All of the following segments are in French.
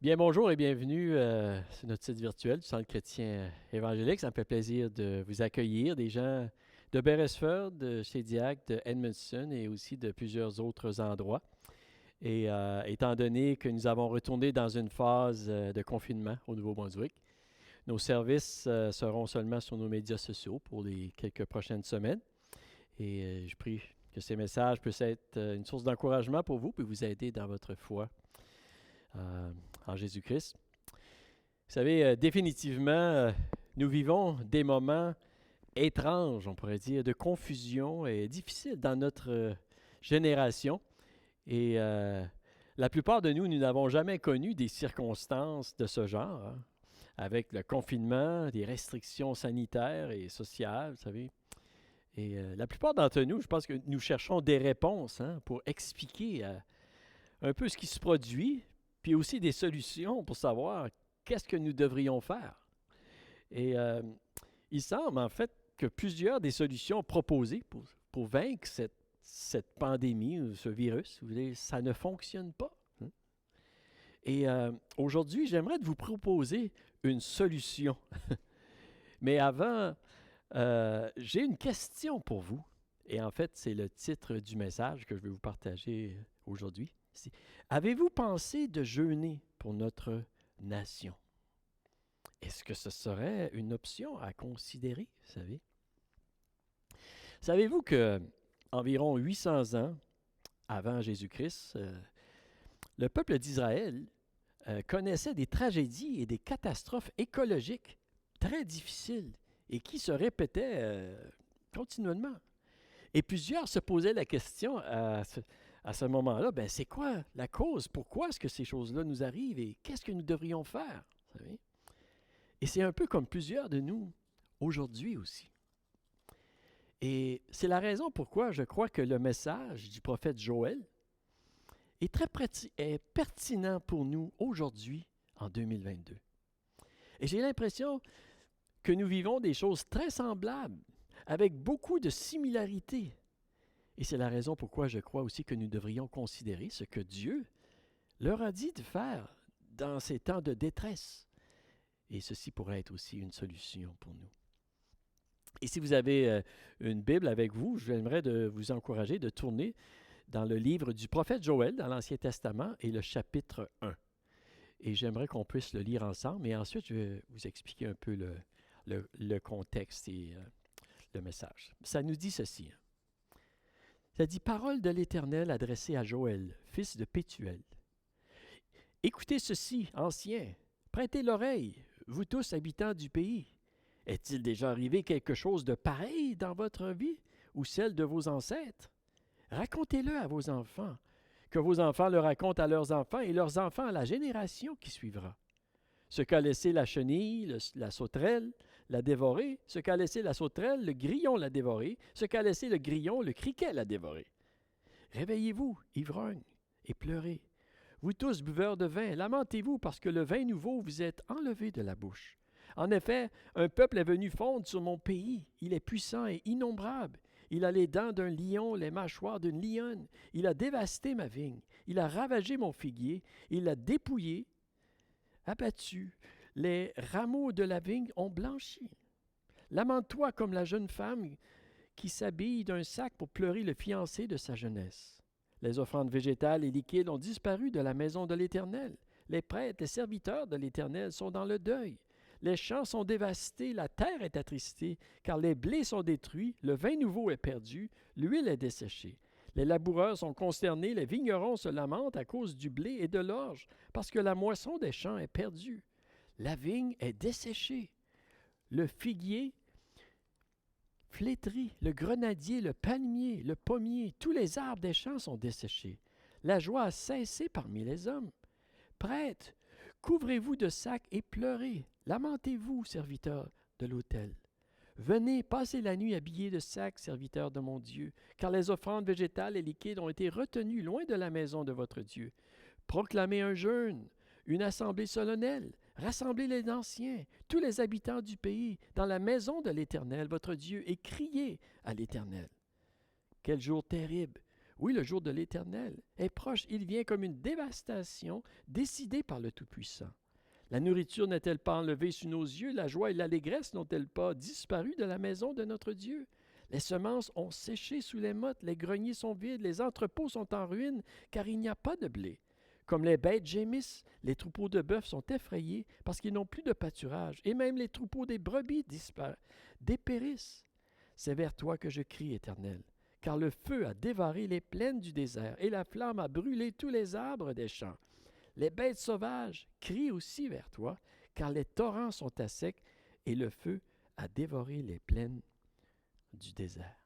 Bien, bonjour et bienvenue sur notre site virtuel du Centre chrétien évangélique. Ça me fait plaisir de vous accueillir, des gens de Beresford, de Shediac, de Edmondson et aussi de plusieurs autres endroits. Et étant donné que nous avons retourné dans une phase de confinement au Nouveau-Brunswick, nos services seront seulement sur nos médias sociaux pour les quelques prochaines semaines. Et je prie que ces messages puissent être une source d'encouragement pour vous et vous aider dans votre foi euh, en Jésus-Christ. Vous savez, définitivement, nous vivons des moments étranges, on pourrait dire, de confusion et difficiles dans notre génération. Et la plupart de nous, nous n'avons jamais connu des circonstances de ce genre, hein, avec le confinement, des restrictions sanitaires et sociales, vous savez. Et la plupart d'entre nous, je pense que nous cherchons des réponses hein, pour expliquer un peu ce qui se produit, puis aussi des solutions pour savoir qu'est-ce que nous devrions faire. Et il semble en fait que plusieurs des solutions proposées pour vaincre cette pandémie ou ce virus, vous voyez, ça ne fonctionne pas. Hein. Et aujourd'hui, j'aimerais vous proposer une solution. Mais avant, j'ai une question pour vous. Et en fait, c'est le titre du message que je vais vous partager aujourd'hui. Avez-vous pensé de jeûner pour notre nation? Est-ce que ce serait une option à considérer, vous savez? Savez-vous que environ 800 ans avant Jésus-Christ, le peuple d'Israël connaissait des tragédies et des catastrophes écologiques très difficiles et qui se répétaient continuellement. Et plusieurs se posaient la question à ce moment-là, ben c'est quoi la cause? Pourquoi est-ce que ces choses-là nous arrivent et qu'est-ce que nous devrions faire? Vous savez? Et c'est un peu comme plusieurs de nous aujourd'hui aussi. Et c'est la raison pourquoi je crois que le message du prophète Joël est est pertinent pour nous aujourd'hui en 2022. Et j'ai l'impression que nous vivons des choses très semblables, avec beaucoup de similarités. Et c'est la raison pourquoi je crois aussi que nous devrions considérer ce que Dieu leur a dit de faire dans ces temps de détresse. Et ceci pourrait être aussi une solution pour nous. Et si vous avez une Bible avec vous, j'aimerais de vous encourager de tourner dans le livre du prophète Joël, dans l'Ancien Testament, et le chapitre 1. Et j'aimerais qu'on puisse le lire ensemble, et ensuite je vais vous expliquer un peu le contexte et le message. Ça nous dit ceci. Ça dit « Parole de l'Éternel adressée à Joël, fils de Pétuel. Écoutez ceci, anciens, prêtez l'oreille, vous tous habitants du pays. Est-il déjà arrivé quelque chose de pareil dans votre vie ou celle de vos ancêtres? Racontez-le à vos enfants, que vos enfants le racontent à leurs enfants et leurs enfants à la génération qui suivra. Ce qu'a laissé la chenille, la sauterelle, l'a dévoré. Ce qu'a laissé la sauterelle, le grillon l'a dévoré. Ce qu'a laissé le grillon, le criquet l'a dévoré. Réveillez-vous, ivrognes, et pleurez. Vous tous, buveurs de vin, lamentez-vous parce que le vin nouveau vous est enlevé de la bouche. En effet, un peuple est venu fondre sur mon pays. Il est puissant et innombrable. Il a les dents d'un lion, les mâchoires d'une lionne. Il a dévasté ma vigne. Il a ravagé mon figuier. Il l'a dépouillé, abattu. Les rameaux de la vigne ont blanchi. Lamente-toi comme la jeune femme qui s'habille d'un sac pour pleurer le fiancé de sa jeunesse. Les offrandes végétales et liquides ont disparu de la maison de l'Éternel. Les prêtres, les serviteurs de l'Éternel sont dans le deuil. Les champs sont dévastés, la terre est attristée, car les blés sont détruits, le vin nouveau est perdu, l'huile est desséchée. Les laboureurs sont consternés, les vignerons se lamentent à cause du blé et de l'orge, parce que la moisson des champs est perdue. La vigne est desséchée, le figuier flétri, le grenadier, le palmier, le pommier, tous les arbres des champs sont desséchés. La joie a cessé parmi les hommes. Prêtres, couvrez-vous de sacs et pleurez. Lamentez-vous, serviteurs de l'autel. Venez, passez la nuit habillés de sacs, serviteurs de mon Dieu, car les offrandes végétales et liquides ont été retenues loin de la maison de votre Dieu. Proclamez un jeûne, une assemblée solennelle. Rassemblez les anciens, tous les habitants du pays, dans la maison de l'Éternel, votre Dieu, et criez à l'Éternel. Quel jour terrible! Oui, le jour de l'Éternel est proche. Il vient comme une dévastation décidée par le Tout-Puissant. La nourriture n'est-elle pas enlevée sous nos yeux? La joie et l'allégresse n'ont-elles pas disparu de la maison de notre Dieu? Les semences ont séché sous les mottes, les greniers sont vides, les entrepôts sont en ruine, car il n'y a pas de blé. Comme les bêtes gémissent, les troupeaux de bœufs sont effrayés parce qu'ils n'ont plus de pâturage, et même les troupeaux des brebis dépérissent. C'est vers toi que je crie, Éternel, car le feu a dévoré les plaines du désert, et la flamme a brûlé tous les arbres des champs. Les bêtes sauvages crient aussi vers toi, car les torrents sont à sec, et le feu a dévoré les plaines du désert.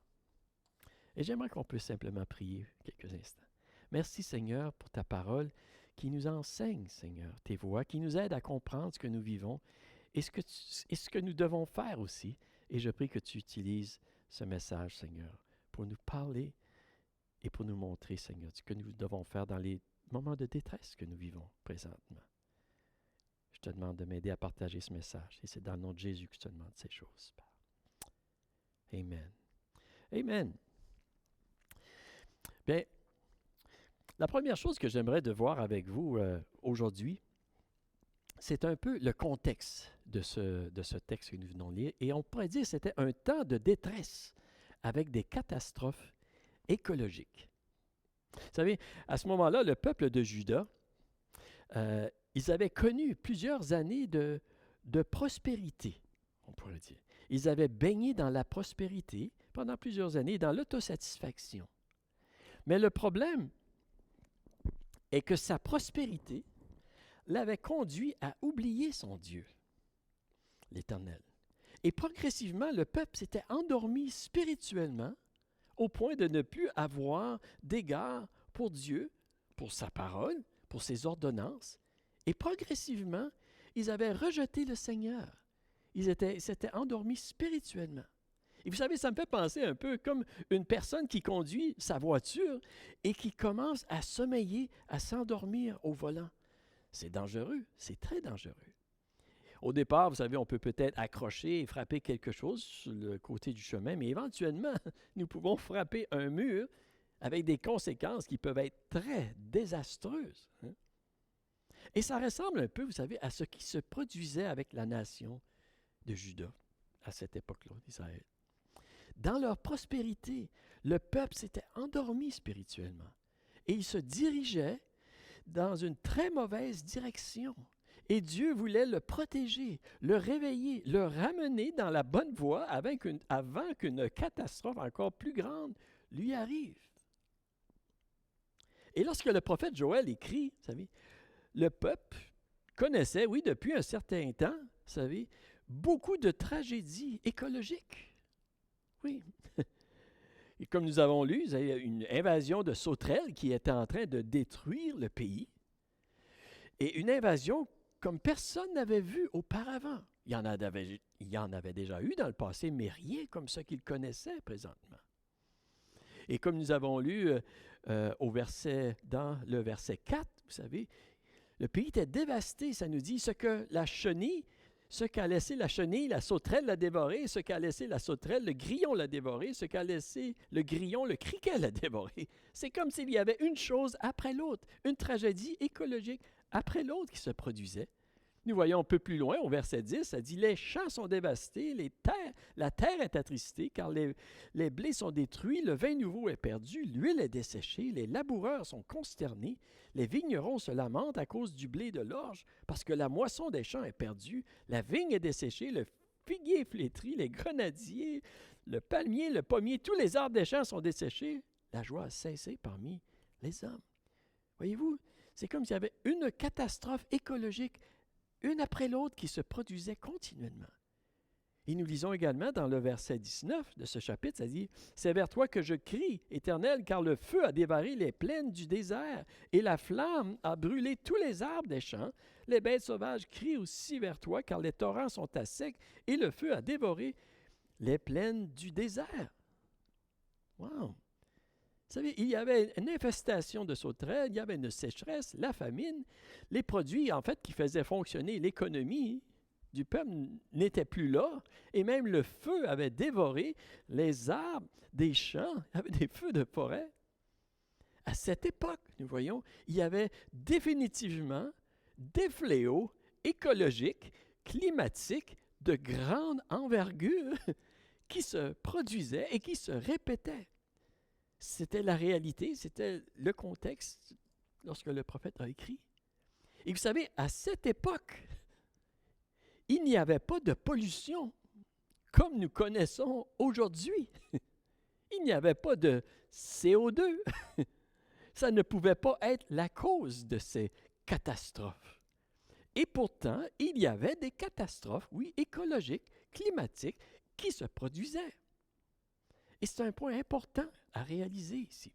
Et j'aimerais qu'on puisse simplement prier quelques instants. Merci Seigneur pour ta parole qui nous enseigne, Seigneur, tes voies, qui nous aide à comprendre ce que nous vivons et ce que nous devons faire aussi. Et je prie que tu utilises ce message, Seigneur, pour nous parler et pour nous montrer, Seigneur, ce que nous devons faire dans les moments de détresse que nous vivons présentement. Je te demande de m'aider à partager ce message. Et c'est dans le nom de Jésus que je te demande ces choses. Amen. Amen. Bien, la première chose que j'aimerais de voir avec vous aujourd'hui, c'est un peu le contexte de ce texte que nous venons de lire. Et on pourrait dire que c'était un temps de détresse avec des catastrophes écologiques. Vous savez, à ce moment-là, le peuple de Juda, ils avaient connu plusieurs années de prospérité, on pourrait dire. Ils avaient baigné dans la prospérité pendant plusieurs années, dans l'autosatisfaction. Mais le problème est que sa prospérité l'avait conduit à oublier son Dieu, l'Éternel. Et progressivement, le peuple s'était endormi spirituellement au point de ne plus avoir d'égard pour Dieu, pour sa parole, pour ses ordonnances. Et progressivement, ils avaient rejeté le Seigneur. Ils s'étaient endormis spirituellement. Et vous savez, ça me fait penser un peu comme une personne qui conduit sa voiture et qui commence à sommeiller, à s'endormir au volant. C'est dangereux, c'est très dangereux. Au départ, vous savez, on peut peut-être accrocher et frapper quelque chose sur le côté du chemin, mais éventuellement, nous pouvons frapper un mur avec des conséquences qui peuvent être très désastreuses. Et ça ressemble un peu, vous savez, à ce qui se produisait avec la nation de Juda à cette époque-là, d'Israël. Dans leur prospérité, le peuple s'était endormi spirituellement et il se dirigeait dans une très mauvaise direction. Et Dieu voulait le protéger, le réveiller, le ramener dans la bonne voie avant qu'une catastrophe encore plus grande lui arrive. Et lorsque le prophète Joël écrit, vous savez, le peuple connaissait, oui, depuis un certain temps, vous savez, beaucoup de tragédies écologiques. Oui. Et comme nous avons lu, il y a une invasion de sauterelles qui était en train de détruire le pays. Et une invasion comme personne n'avait vu auparavant. Il y en avait déjà eu dans le passé, mais rien comme ce qu'ils connaissaient présentement. Et comme nous avons lu dans le verset 4, vous savez, le pays était dévasté. Ça nous dit ce qu'a laissé la chenille, la sauterelle l'a dévoré, ce qu'a laissé la sauterelle, le grillon l'a dévoré, ce qu'a laissé le grillon, le criquet l'a dévoré. C'est comme s'il y avait une chose après l'autre, une tragédie écologique après l'autre qui se produisait. Nous voyons un peu plus loin, au verset 10, ça dit « Les champs sont dévastés, la terre est attristée, car les blés sont détruits, le vin nouveau est perdu, l'huile est desséchée, les laboureurs sont consternés, les vignerons se lamentent à cause du blé de l'orge, parce que la moisson des champs est perdue, la vigne est desséchée, le figuier est flétri, les grenadiers, le palmier, le pommier, tous les arbres des champs sont desséchés. La joie a cessé parmi les hommes. » Voyez-vous, c'est comme s'il y avait une catastrophe écologique une après l'autre qui se produisait continuellement. Et nous lisons également dans le verset 19 de ce chapitre, ça dit « C'est vers toi que je crie, Éternel, car le feu a dévoré les plaines du désert, et la flamme a brûlé tous les arbres des champs. Les bêtes sauvages crient aussi vers toi, car les torrents sont à sec, et le feu a dévoré les plaines du désert. » Wow! Vous savez, il y avait une infestation de sauterelles, il y avait une sécheresse, la famine. Les produits, en fait, qui faisaient fonctionner l'économie du peuple n'étaient plus là. Et même le feu avait dévoré les arbres des champs. Il y avait des feux de forêt. À cette époque, nous voyons, il y avait définitivement des fléaux écologiques, climatiques de grande envergure qui se produisaient et qui se répétaient. C'était la réalité, c'était le contexte lorsque le prophète a écrit. Et vous savez, à cette époque, il n'y avait pas de pollution comme nous connaissons aujourd'hui. Il n'y avait pas de CO2. Ça ne pouvait pas être la cause de ces catastrophes. Et pourtant, il y avait des catastrophes, oui, écologiques, climatiques, qui se produisaient. Et c'est un point important à réaliser ici.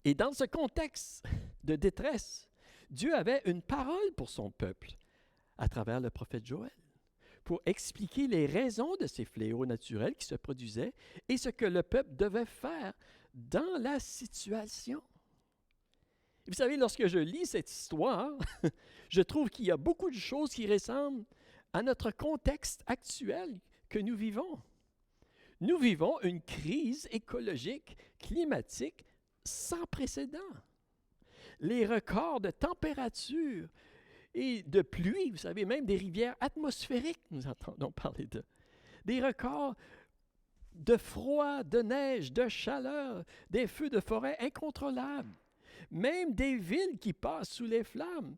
Et dans ce contexte de détresse, Dieu avait une parole pour son peuple à travers le prophète Joël, pour expliquer les raisons de ces fléaux naturels qui se produisaient et ce que le peuple devait faire dans la situation. Vous savez, lorsque je lis cette histoire, je trouve qu'il y a beaucoup de choses qui ressemblent à notre contexte actuel que nous vivons. Nous vivons une crise écologique, climatique sans précédent. Les records de température et de pluie, vous savez, même des rivières atmosphériques, nous entendons parler de. Des records de froid, de neige, de chaleur, des feux de forêt incontrôlables, même des villes qui passent sous les flammes.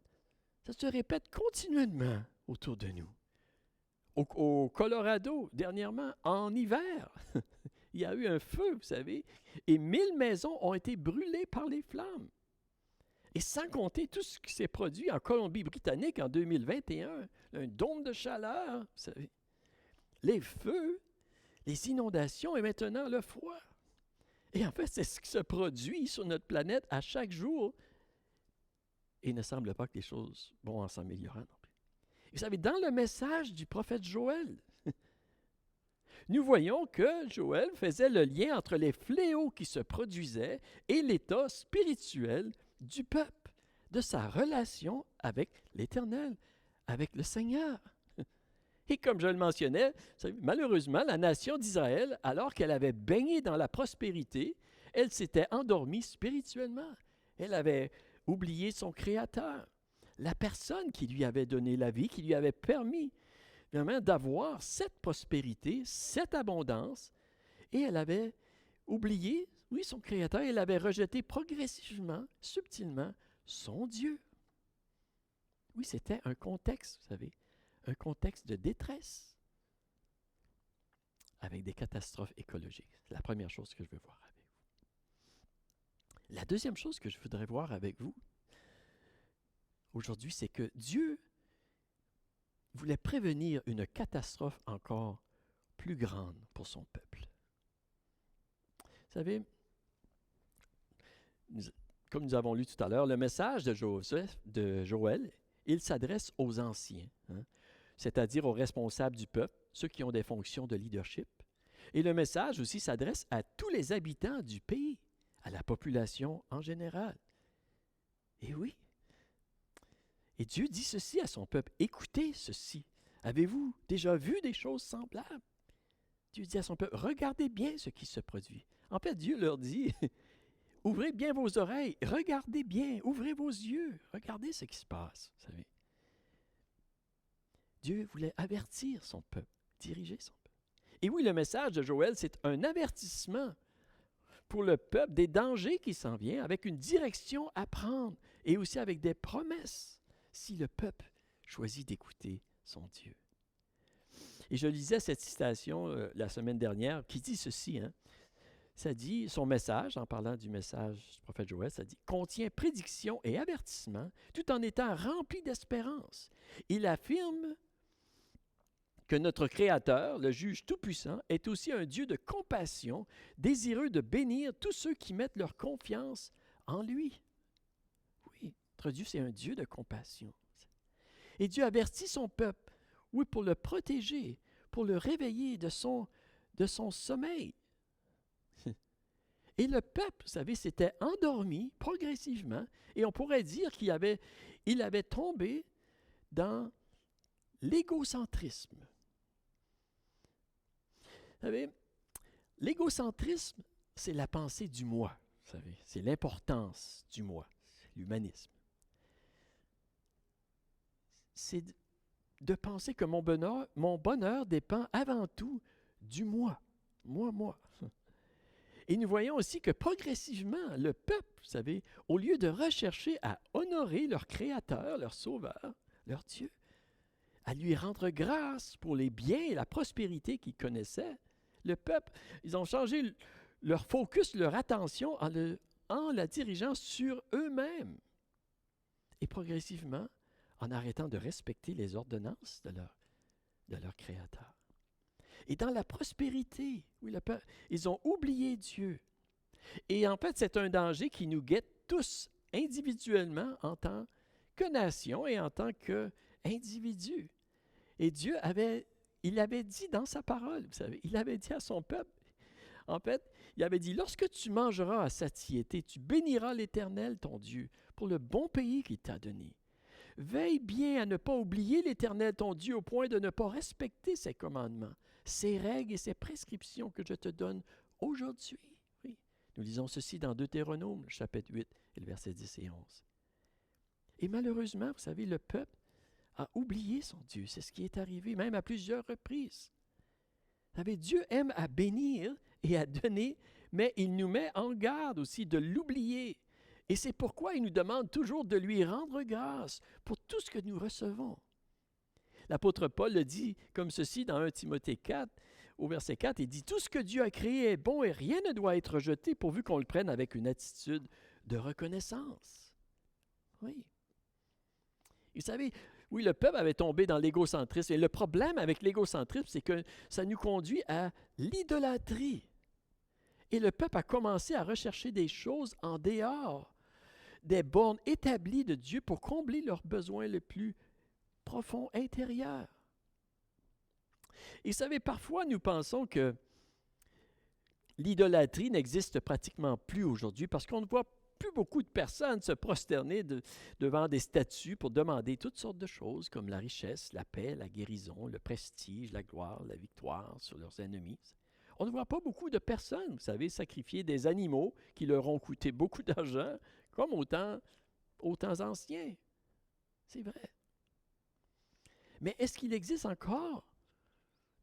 Ça se répète continuellement autour de nous. Au Colorado, dernièrement, en hiver, il y a eu un feu, vous savez, et 1000 maisons ont été brûlées par les flammes. Et sans compter tout ce qui s'est produit en Colombie-Britannique en 2021, un dôme de chaleur, vous savez, les feux, les inondations et maintenant le froid. Et en fait, c'est ce qui se produit sur notre planète à chaque jour. Et il ne semble pas que les choses vont en s'améliorant non plus. Vous savez, dans le message du prophète Joël, nous voyons que Joël faisait le lien entre les fléaux qui se produisaient et l'état spirituel du peuple, de sa relation avec l'Éternel, avec le Seigneur. Et comme je le mentionnais, malheureusement, la nation d'Israël, alors qu'elle avait baigné dans la prospérité, elle s'était endormie spirituellement. Elle avait oublié son Créateur, la personne qui lui avait donné la vie, qui lui avait permis vraiment d'avoir cette prospérité, cette abondance, et elle avait oublié, oui, son Créateur, elle avait rejeté progressivement, subtilement, son Dieu. Oui, c'était un contexte, vous savez, un contexte de détresse avec des catastrophes écologiques. C'est la première chose que je veux voir avec vous. La deuxième chose que je voudrais voir avec vous aujourd'hui, c'est que Dieu voulait prévenir une catastrophe encore plus grande pour son peuple. Vous savez, comme nous avons lu tout à l'heure, le message de Joël, il s'adresse aux anciens, c'est-à-dire aux responsables du peuple, ceux qui ont des fonctions de leadership. Et le message aussi s'adresse à tous les habitants du pays, à la population en général. Et oui. Et Dieu dit ceci à son peuple, écoutez ceci. Avez-vous déjà vu des choses semblables? Dieu dit à son peuple, regardez bien ce qui se produit. En fait, Dieu leur dit, ouvrez bien vos oreilles, regardez bien, ouvrez vos yeux, regardez ce qui se passe, vous savez. Dieu voulait avertir son peuple, diriger son peuple. Et oui, le message de Joël, c'est un avertissement pour le peuple des dangers qui s'en viennent, avec une direction à prendre et aussi avec des promesses si le peuple choisit d'écouter son Dieu. Et je lisais cette citation la semaine dernière qui dit ceci, ça dit, son message, en parlant du message du prophète Joël, ça dit « contient prédiction et avertissement tout en étant rempli d'espérance. Il affirme que notre Créateur, le juge tout-puissant, est aussi un Dieu de compassion, désireux de bénir tous ceux qui mettent leur confiance en lui. » Oui, notre Dieu, c'est un Dieu de compassion. Et Dieu avertit son peuple, oui, pour le protéger, pour le réveiller de son sommeil. Et le peuple, vous savez, s'était endormi progressivement, et on pourrait dire qu'il avait tombé dans l'égocentrisme. Vous savez, l'égocentrisme, c'est la pensée du moi, vous savez. C'est l'importance du moi, c'est l'humanisme. C'est de penser que mon bonheur dépend avant tout du moi. Moi. Et nous voyons aussi que progressivement, le peuple, vous savez, au lieu de rechercher à honorer leur Créateur, leur Sauveur, leur Dieu, à lui rendre grâce pour les biens et la prospérité qu'ils connaissaient, le peuple, ils ont changé leur focus, leur attention en la dirigeant sur eux-mêmes. Et progressivement, en arrêtant de respecter les ordonnances de leur Créateur. Et dans la prospérité, oui, ils ont oublié Dieu. Et en fait, c'est un danger qui nous guette tous individuellement en tant que nation et en tant qu'individu. Et Dieu il avait dit dans sa parole, vous savez, il avait dit à son peuple, en fait, il avait dit, lorsque tu mangeras à satiété, tu béniras l'Éternel, ton Dieu, pour le bon pays qu'il t'a donné. Veille bien à ne pas oublier l'Éternel, ton Dieu, au point de ne pas respecter ses commandements, ses règles et ses prescriptions que je te donne aujourd'hui. Oui. Nous lisons ceci dans Deutéronome, chapitre 8, et le verset 10 et 11. Et malheureusement, vous savez, le peuple a oublié son Dieu. C'est ce qui est arrivé, même à plusieurs reprises. Vous savez, Dieu aime à bénir et à donner, mais il nous met en garde aussi de l'oublier. Et c'est pourquoi il nous demande toujours de lui rendre grâce pour tout ce que nous recevons. L'apôtre Paul le dit comme ceci dans 1 Timothée 4, au verset 4, il dit « Tout ce que Dieu a créé est bon et rien ne doit être jeté pourvu qu'on le prenne avec une attitude de reconnaissance. » Oui. Vous savez, oui, le peuple avait tombé dans l'égocentrisme. Et le problème avec l'égocentrisme, c'est que ça nous conduit à l'idolâtrie. Et le peuple a commencé à rechercher des choses en dehors des bornes établies de Dieu pour combler leurs besoins les plus profonds intérieurs. Et vous savez, parfois nous pensons que l'idolâtrie n'existe pratiquement plus aujourd'hui parce qu'on ne voit plus beaucoup de personnes se prosterner devant des statues pour demander toutes sortes de choses comme la richesse, la paix, la guérison, le prestige, la gloire, la victoire sur leurs ennemis. On ne voit pas beaucoup de personnes, vous savez, sacrifier des animaux qui leur ont coûté beaucoup d'argent, comme aux temps anciens. C'est vrai. Mais est-ce qu'il existe encore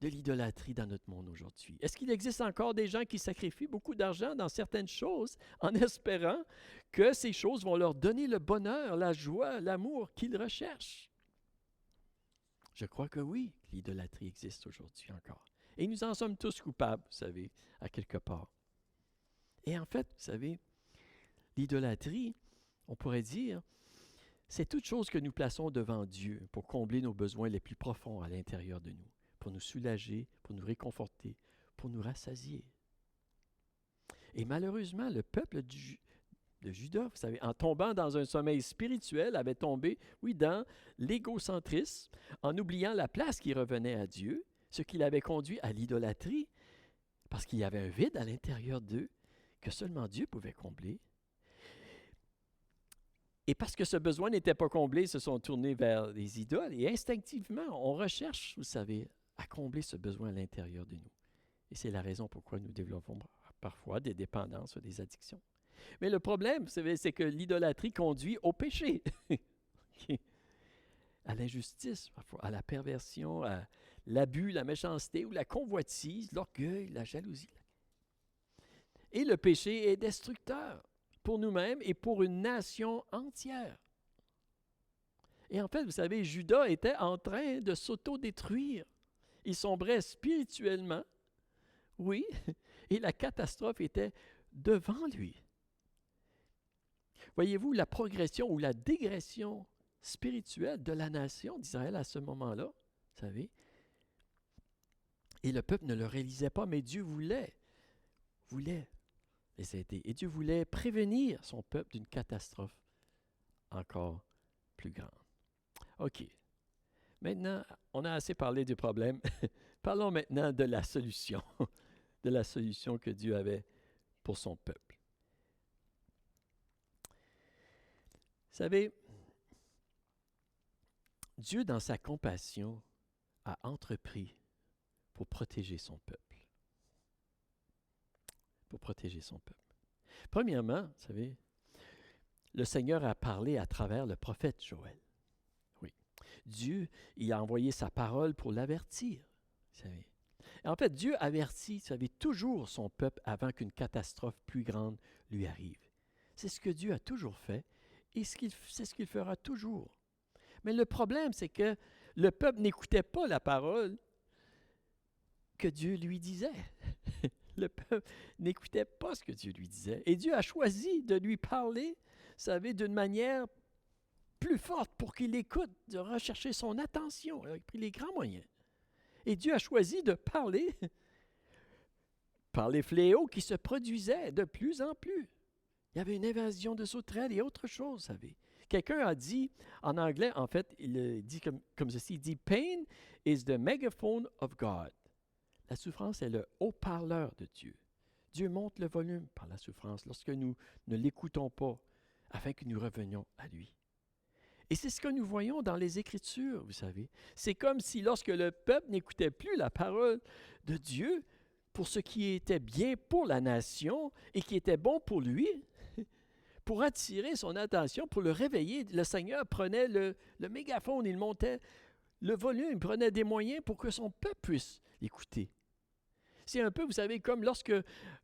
de l'idolâtrie dans notre monde aujourd'hui? Est-ce qu'il existe encore des gens qui sacrifient beaucoup d'argent dans certaines choses en espérant que ces choses vont leur donner le bonheur, la joie, l'amour qu'ils recherchent? Je crois que oui, l'idolâtrie existe aujourd'hui encore. Et nous en sommes tous coupables, vous savez, à quelque part. Et en fait, vous savez, l'idolâtrie, on pourrait dire, c'est toute chose que nous plaçons devant Dieu pour combler nos besoins les plus profonds à l'intérieur de nous, pour nous soulager, pour nous réconforter, pour nous rassasier. Et malheureusement, le peuple de Juda, vous savez, en tombant dans un sommeil spirituel, avait tombé, oui, dans l'égocentrisme, en oubliant la place qui revenait à Dieu, ce qui l'avait conduit à l'idolâtrie, parce qu'il y avait un vide à l'intérieur d'eux que seulement Dieu pouvait combler. Et parce que ce besoin n'était pas comblé, ils se sont tournés vers les idoles. Et instinctivement, on recherche, vous savez, à combler ce besoin à l'intérieur de nous. Et c'est la raison pourquoi nous développons parfois des dépendances ou des addictions. Mais le problème, vous savez, c'est que l'idolâtrie conduit au péché, à l'injustice, parfois, à la perversion, à l'abus, la méchanceté ou la convoitise, l'orgueil, la jalousie. Et le péché est destructeur pour nous-mêmes et pour une nation entière. Et en fait, vous savez, Juda était en train de s'auto-détruire. Il sombrait spirituellement, oui, et la catastrophe était devant lui. Voyez-vous la progression ou la dégression spirituelle de la nation d'Israël à ce moment-là, vous savez? Et le peuple ne le réalisait pas, mais Dieu voulait. Et Dieu voulait prévenir son peuple d'une catastrophe encore plus grande. OK. Maintenant, on a assez parlé du problème. Parlons maintenant de la solution, de la solution que Dieu avait pour son peuple. Vous savez, Dieu, dans sa compassion, a entrepris pour protéger son peuple. pour protéger son peuple. Premièrement, vous savez, le Seigneur a parlé à travers le prophète Joël. Oui. Dieu, il a envoyé sa parole pour l'avertir. Vous savez. Et en fait, Dieu avertit, vous savez, toujours son peuple avant qu'une catastrophe plus grande lui arrive. C'est ce que Dieu a toujours fait et c'est ce qu'il fera toujours. Mais le problème, c'est que le peuple n'écoutait pas la parole que Dieu lui disait. Le peuple n'écoutait pas ce que Dieu lui disait. Et Dieu a choisi de lui parler, vous savez, d'une manière plus forte pour qu'il écoute, de rechercher son attention. Il a pris les grands moyens. Et Dieu a choisi de parler par les fléaux qui se produisaient de plus en plus. Il y avait une invasion de sauterelles et autre chose, vous savez. Quelqu'un a dit, en anglais, en fait, il dit comme ceci, il dit « Pain is the megaphone of God ». La souffrance est le haut-parleur de Dieu. Dieu monte le volume par la souffrance lorsque nous ne l'écoutons pas, afin que nous revenions à lui. Et c'est ce que nous voyons dans les Écritures, vous savez. C'est comme si lorsque le peuple n'écoutait plus la parole de Dieu pour ce qui était bien pour la nation et qui était bon pour lui, pour attirer son attention, pour le réveiller, le Seigneur prenait le mégaphone, il montait le volume, il prenait des moyens pour que son peuple puisse l'écouter. C'est un peu, vous savez, comme lorsque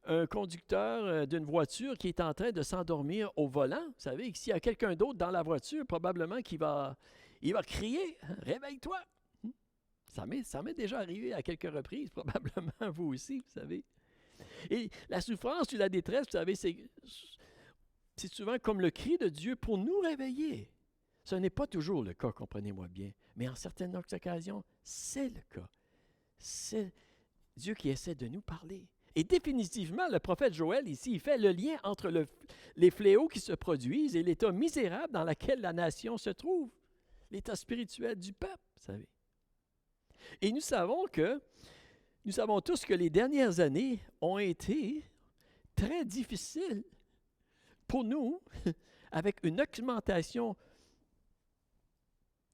un conducteur d'une voiture qui est en train de s'endormir au volant, vous savez, s'il y a quelqu'un d'autre dans la voiture, probablement il va crier « Réveille-toi ». Ça m'est déjà arrivé à quelques reprises, probablement vous aussi, vous savez. Et la souffrance ou la détresse, vous savez, c'est souvent comme le cri de Dieu pour nous réveiller. Ce n'est pas toujours le cas, comprenez-moi bien, mais en certaines occasions, c'est le cas. C'est Dieu qui essaie de nous parler. Et définitivement, le prophète Joël, ici, il fait le lien entre les fléaux qui se produisent et l'état misérable dans lequel la nation se trouve, l'état spirituel du peuple, vous savez. Et nous savons tous que les dernières années ont été très difficiles pour nous, avec une augmentation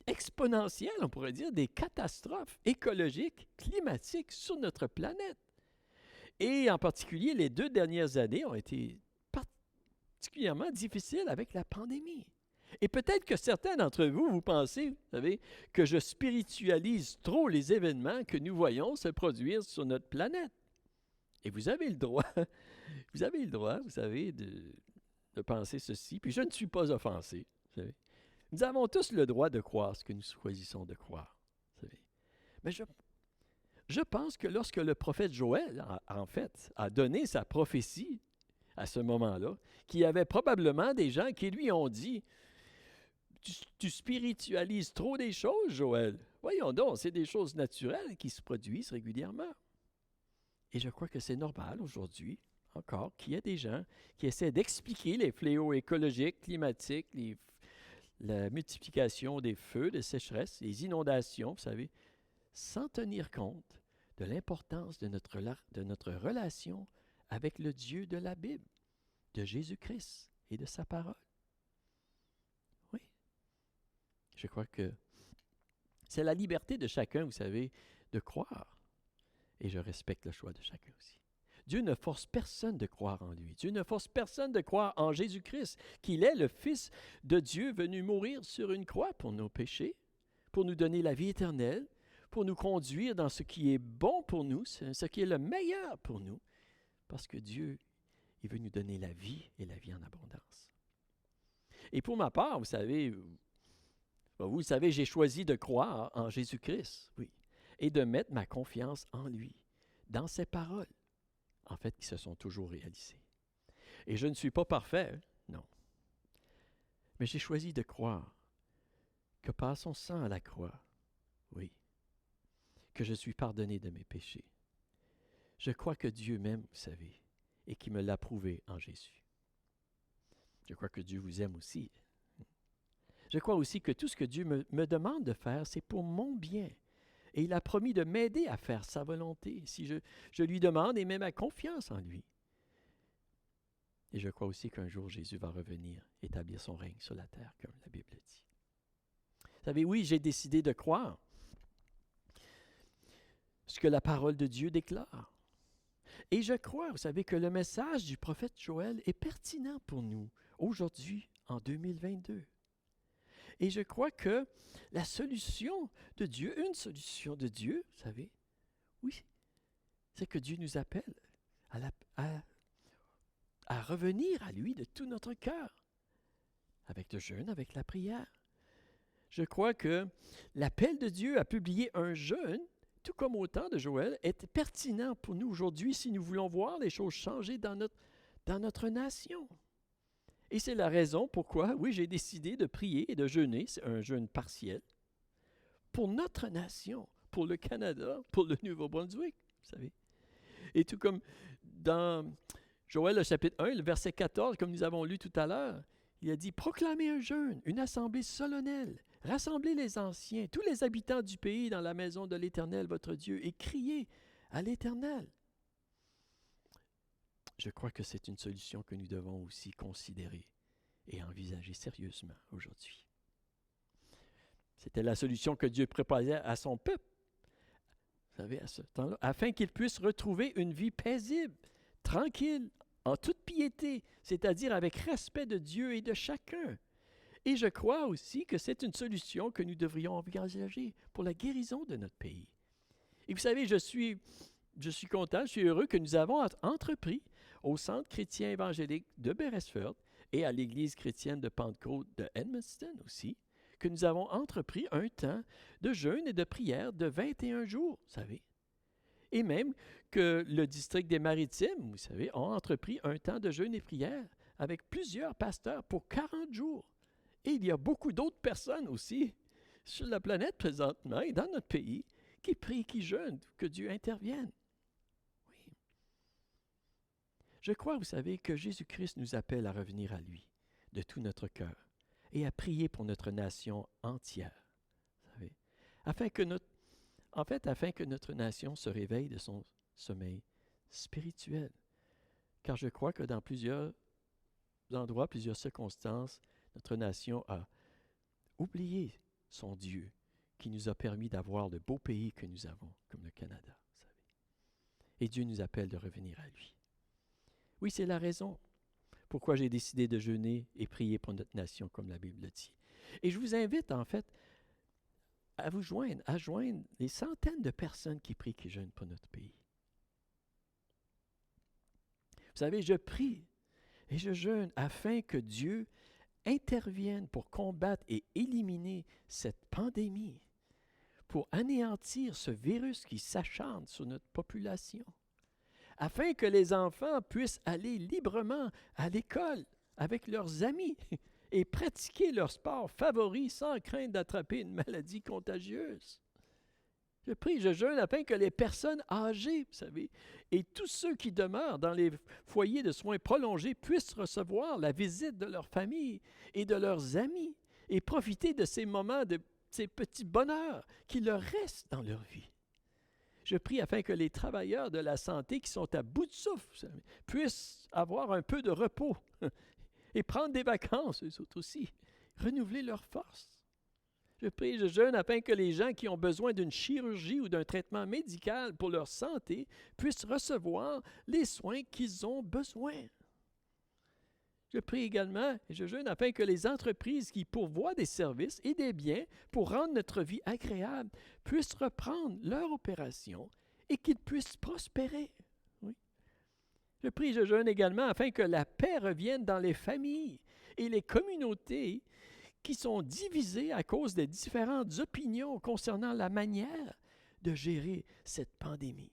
exponentielle, on pourrait dire, des catastrophes écologiques, climatiques sur notre planète. Et en particulier, les 2 dernières années ont été particulièrement difficiles avec la pandémie. Et peut-être que certains d'entre vous, vous pensez, vous savez, que je spiritualise trop les événements que nous voyons se produire sur notre planète. Et vous avez le droit, vous savez, de penser ceci. Puis je ne suis pas offensé, vous savez. Nous avons tous le droit de croire ce que nous choisissons de croire. Vous savez. Mais je pense que lorsque le prophète Joël, en fait, a donné sa prophétie à ce moment-là, qu'il y avait probablement des gens qui lui ont dit « Tu spiritualises trop des choses, Joël. Voyons donc, c'est des choses naturelles qui se produisent régulièrement. » Et je crois que c'est normal aujourd'hui, encore, qu'il y ait des gens qui essaient d'expliquer les fléaux écologiques, climatiques, la multiplication des feux, des sécheresses, les inondations, vous savez, sans tenir compte de l'importance de notre relation avec le Dieu de la Bible, de Jésus-Christ et de sa parole. Oui. Je crois que c'est la liberté de chacun, vous savez, de croire. Et je respecte le choix de chacun aussi. Dieu ne force personne de croire en lui. Dieu ne force personne de croire en Jésus-Christ, qu'il est le Fils de Dieu venu mourir sur une croix pour nos péchés, pour nous donner la vie éternelle, pour nous conduire dans ce qui est bon pour nous, ce qui est le meilleur pour nous, parce que Dieu, il veut nous donner la vie et la vie en abondance. Et pour ma part, vous savez, j'ai choisi de croire en Jésus-Christ, oui, et de mettre ma confiance en lui, dans ses paroles, en fait, qui se sont toujours réalisées. Et je ne suis pas parfait, non. Mais j'ai choisi de croire que par son sang à la croix, oui, que je suis pardonné de mes péchés. Je crois que Dieu m'aime, vous savez, et qu'il me l'a prouvé en Jésus. Je crois que Dieu vous aime aussi. Je crois aussi que tout ce que Dieu me demande de faire, c'est pour mon bien. Et il a promis de m'aider à faire sa volonté si je lui demande et mets ma confiance en lui. Et je crois aussi qu'un jour, Jésus va revenir établir son règne sur la terre, comme la Bible dit. Vous savez, oui, j'ai décidé de croire ce que la parole de Dieu déclare. Et je crois, vous savez, que le message du prophète Joël est pertinent pour nous aujourd'hui, en 2022. Et je crois que la solution de Dieu, une solution de Dieu, vous savez, oui, c'est que Dieu nous appelle à revenir à lui de tout notre cœur, avec le jeûne, avec la prière. Je crois que l'appel de Dieu à publier un jeûne, tout comme au temps de Joël, est pertinent pour nous aujourd'hui si nous voulons voir les choses changer dans notre nation. Et c'est la raison pourquoi, oui, j'ai décidé de prier et de jeûner, c'est un jeûne partiel, pour notre nation, pour le Canada, pour le Nouveau-Brunswick, vous savez. Et tout comme dans Joël, le chapitre 1, le verset 14, comme nous avons lu tout à l'heure, il a dit « Proclamez un jeûne, une assemblée solennelle, rassemblez les anciens, tous les habitants du pays dans la maison de l'Éternel, votre Dieu, et criez à l'Éternel. » Je crois que c'est une solution que nous devons aussi considérer et envisager sérieusement aujourd'hui. C'était la solution que Dieu préparait à son peuple, vous savez, à ce temps-là, afin qu'il puisse retrouver une vie paisible, tranquille, en toute piété, c'est-à-dire avec respect de Dieu et de chacun. Et je crois aussi que c'est une solution que nous devrions envisager pour la guérison de notre pays. Et vous savez, je suis content, je suis heureux que nous avons entrepris au Centre chrétien évangélique de Beresford et à l'Église chrétienne de Pentecôte de Edmundston aussi, que nous avons entrepris un temps de jeûne et de prière de 21 jours, vous savez. Et même que le district des Maritimes, vous savez, ont entrepris un temps de jeûne et prière avec plusieurs pasteurs pour 40 jours. Et il y a beaucoup d'autres personnes aussi sur la planète présentement et dans notre pays qui prient, qui jeûnent, que Dieu intervienne. Oui. Je crois, vous savez, que Jésus-Christ nous appelle à revenir à lui de tout notre cœur et à prier pour notre nation entière, vous savez, afin que notre nation se réveille de son sommeil spirituel. Car je crois que dans plusieurs endroits, plusieurs circonstances, notre nation a oublié son Dieu qui nous a permis d'avoir le beau pays que nous avons, comme le Canada, vous savez. Et Dieu nous appelle de revenir à lui. Oui, c'est la raison pourquoi j'ai décidé de jeûner et prier pour notre nation, comme la Bible le dit. Et je vous invite, en fait, à joindre les centaines de personnes qui prient, qui jeûnent pour notre pays. Vous savez, je prie et je jeûne afin que Dieu intervienne pour combattre et éliminer cette pandémie, pour anéantir ce virus qui s'acharne sur notre population, afin que les enfants puissent aller librement à l'école avec leurs amis et pratiquer leur sport favori sans crainte d'attraper une maladie contagieuse. Je prie, je jeûne afin que les personnes âgées, vous savez, et tous ceux qui demeurent dans les foyers de soins prolongés puissent recevoir la visite de leur famille et de leurs amis et profiter de ces moments, de ces petits bonheurs qui leur restent dans leur vie. Je prie afin que les travailleurs de la santé qui sont à bout de souffle, vous savez, puissent avoir un peu de repos et prendre des vacances, eux autres aussi, renouveler leurs forces. Je prie, je jeûne afin que les gens qui ont besoin d'une chirurgie ou d'un traitement médical pour leur santé puissent recevoir les soins qu'ils ont besoin. Je prie également et je jeûne afin que les entreprises qui pourvoient des services et des biens pour rendre notre vie agréable puissent reprendre leur opération et qu'ils puissent prospérer. Oui. Je prie, je jeûne également afin que la paix revienne dans les familles et les communautés qui sont divisées à cause des différentes opinions concernant la manière de gérer cette pandémie.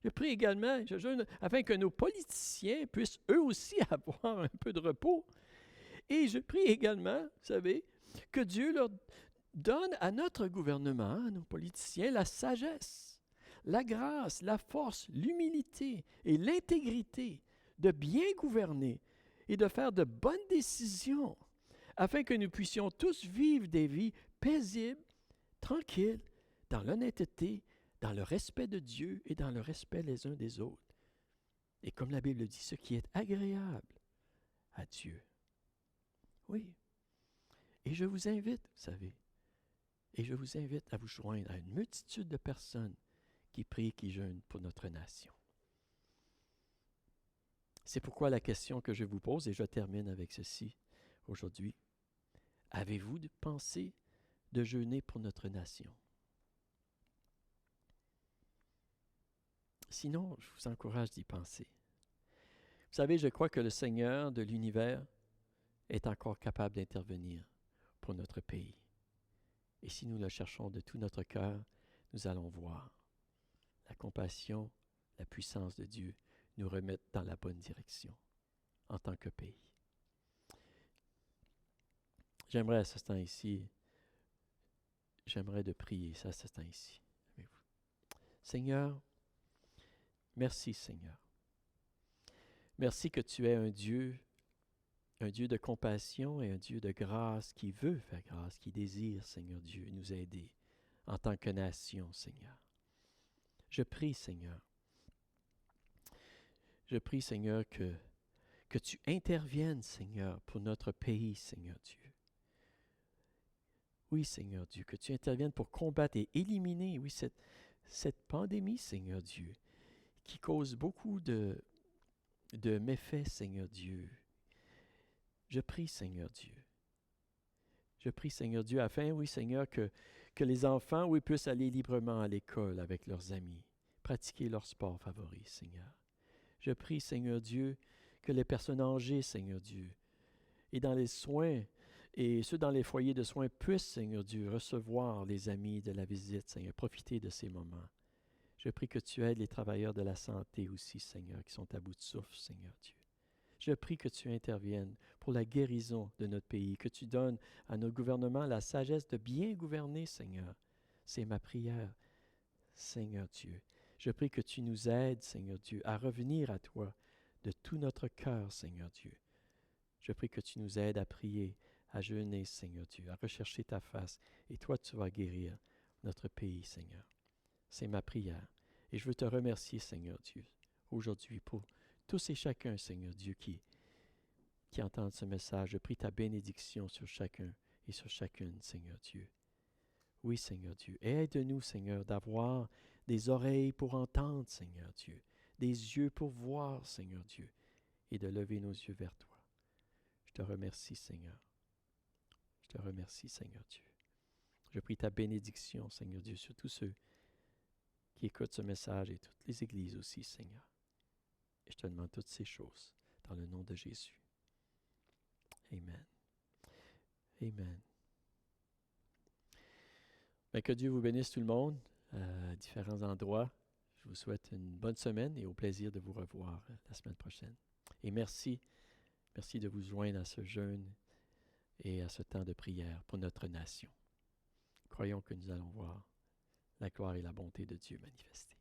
Je prie également, je jeûne afin que nos politiciens puissent eux aussi avoir un peu de repos. Et je prie également, vous savez, que Dieu leur donne à notre gouvernement, à nos politiciens, la sagesse, la grâce, la force, l'humilité et l'intégrité de bien gouverner et de faire de bonnes décisions, afin que nous puissions tous vivre des vies paisibles, tranquilles, dans l'honnêteté, dans le respect de Dieu et dans le respect les uns des autres. Et comme la Bible dit, ce qui est agréable à Dieu. Oui. Et je vous invite, vous savez, et je vous invite à vous joindre à une multitude de personnes qui prient, qui jeûnent pour notre nation. C'est pourquoi la question que je vous pose, et je termine avec ceci aujourd'hui, avez-vous pensé de jeûner pour notre nation? Sinon, je vous encourage d'y penser. Vous savez, je crois que le Seigneur de l'univers est encore capable d'intervenir pour notre pays. Et si nous le cherchons de tout notre cœur, nous allons voir la compassion, la puissance de Dieu nous remettre dans la bonne direction en tant que pays. J'aimerais à ce temps ici, de prier à ce temps ici avec vous. Seigneur, merci Seigneur. Merci que tu es un Dieu de compassion et un Dieu de grâce qui veut faire grâce, qui désire, Seigneur Dieu, nous aider en tant que nation, Seigneur. Je prie, Seigneur, que tu interviennes, Seigneur, pour notre pays, Seigneur Dieu. Oui, Seigneur Dieu, que tu interviennes pour combattre et éliminer, oui, cette pandémie, Seigneur Dieu, qui cause beaucoup de méfaits, Seigneur Dieu. Je prie, Seigneur Dieu. Je prie, Seigneur Dieu, afin, oui, Seigneur, que les enfants, oui, puissent aller librement à l'école avec leurs amis, pratiquer leur sport favori, Seigneur. Je prie, Seigneur Dieu, que les personnes âgées, Seigneur Dieu, et dans les soins, et ceux dans les foyers de soins puissent, Seigneur Dieu, recevoir les amis de la visite, Seigneur, profiter de ces moments. Je prie que tu aides les travailleurs de la santé aussi, Seigneur, qui sont à bout de souffle, Seigneur Dieu. Je prie que tu interviennes pour la guérison de notre pays, que tu donnes à notre gouvernement la sagesse de bien gouverner, Seigneur. C'est ma prière, Seigneur Dieu. Je prie que tu nous aides, Seigneur Dieu, à revenir à toi de tout notre cœur, Seigneur Dieu. Je prie que tu nous aides à prier, à jeûner, Seigneur Dieu, à rechercher ta face, et toi tu vas guérir notre pays, Seigneur. C'est ma prière. Et je veux te remercier, Seigneur Dieu, aujourd'hui pour tous et chacun, Seigneur Dieu, qui entendent ce message. Je prie ta bénédiction sur chacun et sur chacune, Seigneur Dieu. Oui, Seigneur Dieu. Aide-nous, Seigneur, d'avoir des oreilles pour entendre, Seigneur Dieu, des yeux pour voir, Seigneur Dieu, et de lever nos yeux vers toi. Je te remercie, Seigneur. Je te remercie, Seigneur Dieu. Je prie ta bénédiction, Seigneur Dieu, sur tous ceux qui écoutent ce message et toutes les églises aussi, Seigneur. Et je te demande toutes ces choses dans le nom de Jésus. Amen. Amen. Bien, que Dieu vous bénisse tout le monde à différents endroits. Je vous souhaite une bonne semaine et au plaisir de vous revoir la semaine prochaine. Et merci de vous joindre à ce jeûne et à ce temps de prière pour notre nation. Croyons que nous allons voir la gloire et la bonté de Dieu manifestées.